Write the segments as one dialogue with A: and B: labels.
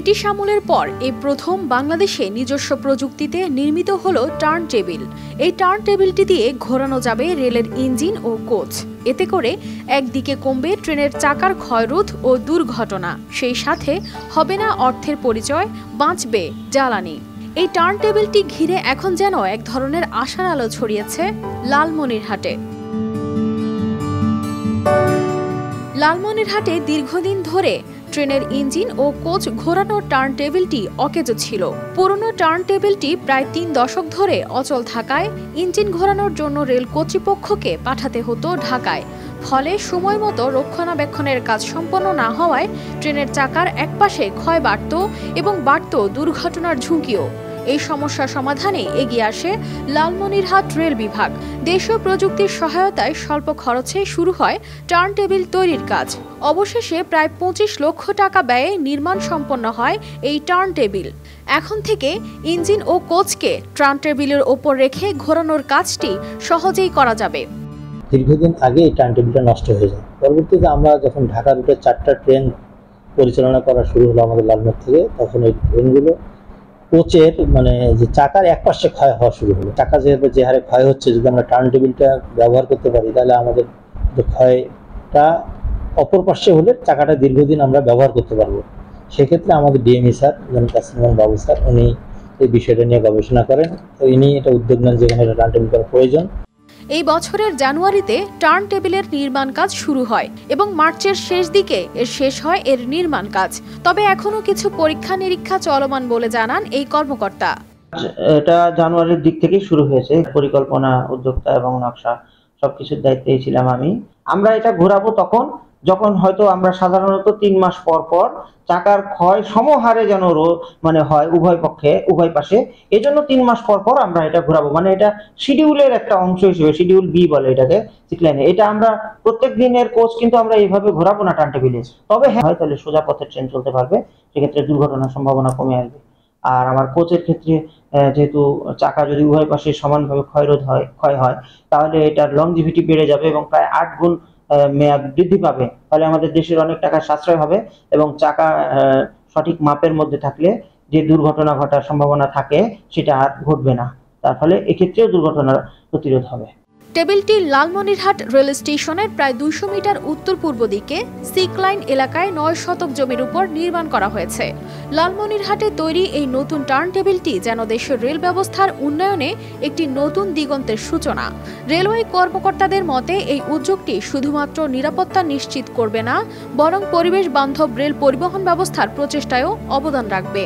A: British আমলের পর এই প্রথম বাংলাদেশে নিজস্ব প্রযুক্তিতে নির্মিত হলো টার্ন টেবিল। এই টার্ন টেবিলটি দিয়ে ঘোরানো যাবে রেলের ইঞ্জিন ও কোচ। এতে করে একদিকে কমবে ট্রেনের চাকার ক্ষয়রোধ ও দুর্ঘটনা, সেই সাথে হবে না অর্থের পরিচয়, বাঁচবে জ্বালানি। এই টার্ন টেবিলটি ঘিরে এখন যেন এক ধরনের আশার আলো ছড়িয়েছে লালমনিরহাটে। লালমনিরহাটে দীর্ঘদিন ধরে ট্রেনের ইঞ্জিন ও কোচ ঘোরানোর টার্ন টেবিলটি অকেজো ছিল। পুরনো টার্ন টেবিলটি প্রায় ৩ দশক ধরে অচল থাকায় ইঞ্জিন ঘোরানোর জন্য রেল কর্তৃপক্ষকে পাঠাতে হতো ঢাকায়। ফলে সময় মতো রক্ষণাবেক্ষণের কাজ সম্পন্ন না হওয়ায় ট্রেনের চাকার একপাশে ক্ষয় বাড়ত এবং বাড়ত দুর্ঘটনার ঝুঁকিও। এই সমস্যা সমাধানে এগিয়ে আসে লালমনিরহাট রেল বিভাগ। দেশীয় প্রযুক্তির সহায়তায় স্বল্প খরচে শুরু হয় টার্ন টেবিল তৈরির কাজ। অবশেষে প্রায় ২৫ লক্ষ টাকা ব্যয়ে নির্মাণ সম্পন্ন হয় এই টার্ন টেবিল। এখন থেকে ইঞ্জিন ও কোচকে টার্ন টেবিলের ওপর রেখে ঘোরানোর কাজটি সহজেই করা যাবে।
B: দীর্ঘদিন আগে এই টার্ন টেবিলটা নষ্ট হয়ে যায়। পরবর্তীতে আমরা যখন ঢাকা রুটে 4টা ট্রেন পরিচালনা করা শুরু হলো আমাদের লালমোড় থেকে, তখন এই ট্রেনগুলো কোচের যে চাকার একপাশে ক্ষয় হওয়া শুরু হলো। চাকা যে হারে ক্ষয় হচ্ছে, যদি আমরা টার্ন টেবিলটা ব্যবহার করতে পারি তাহলে আমাদের ক্ষয়টা অপর পাশে হলে চাকাটা দীর্ঘদিন আমরা ব্যবহার করতে পারবো। সেক্ষেত্রে আমাদের ডিএমই স্যার, কাসিম বাবু স্যার, উনি এই বিষয়টা নিয়ে গবেষণা করেন। তো ইনি এটা উদ্যোগ নেন যেখানে টার্ন টেবিল করা প্রয়োজন।
A: এই বছরের জানুয়ারিতে টার্ন টেবিলের নির্মাণ কাজ শুরু হয় এবং মার্চের শেষ দিকে শেষ হয় এর নির্মাণ কাজ। তবে এখনো কিছু পরীক্ষা নিরীক্ষা চলমান বলে জানান এই কর্মকর্তা।
C: এটা জানুয়ারির দিক থেকে শুরু হয়েছে। পরিকল্পনা, উদ্যোক্তা এবং নকশা সবকিছুর দায়িত্বে ছিলাম আমি। আমরা এটা ঘোরাবো যখন হয়তো আমরা সাধারণত 3 মাস পর পর চাকার ক্ষয় সমহারে যেন হয় উভয় পাশে। এজন্য 3 মাস পর পর আমরা এটা ঘোরাবো। এটা শিডিউলের একটা অংশ হিসেবে, শিডিউল বি বলে এটাকে সিকলাইনে। এটা আমরা প্রত্যেক দিনের কোচ কিন্তু আমরা এইভাবে ঘোরাবো না টার্ন টেবিলে। তবে হ্যাঁ, তাহলে সোজা পথে ট্রেন চলতে পারবে, সেক্ষেত্রে দুর্ঘটনার সম্ভাবনা কমে আসবে। আর আমার কোচের ক্ষেত্রে যেহেতু চাকা যদি উভয় পাশে সমানভাবে ক্ষয় হয় তাহলে এটার লংজিভিটি বেড়ে যাবে এবং প্রায় 8 গুণ মেয়াদ বৃদ্ধি পাবে। ফলে আমাদের দেশের অনেক টাকা সাশ্রয় হবে এবং চাকা সঠিক মাপের মধ্যে থাকলে যে দুর্ঘটনা ঘটার সম্ভাবনা থাকে সেটা আর ঘটবে না। তার ফলে এক্ষেত্রেও দুর্ঘটনার প্রতিরোধ হবে।
A: টেবিলটি লালমনিরহাট রেল স্টেশনের প্রায় 200 মিটার উত্তর পূর্ব দিকে সিকলাইন এলাকায় 9 শতক জমির উপর নির্মাণ করা হয়েছে। লালমনিরহাটে তৈরি এই নতুন টার্ন টেবিলটি যেন দেশের রেল ব্যবস্থার উন্নয়নে একটি নতুন দিগন্তের সূচনা। রেলওয়ে কর্মকর্তাদের মতে এই উদ্যোগটি শুধুমাত্র নিরাপত্তা নিশ্চিত করবে না, বরং পরিবেশ বান্ধব রেল পরিবহন ব্যবস্থার প্রচেষ্টায়ও অবদান রাখবে।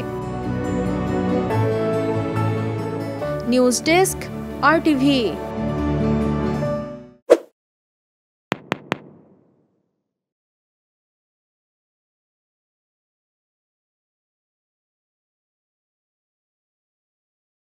A: News desk, RTV।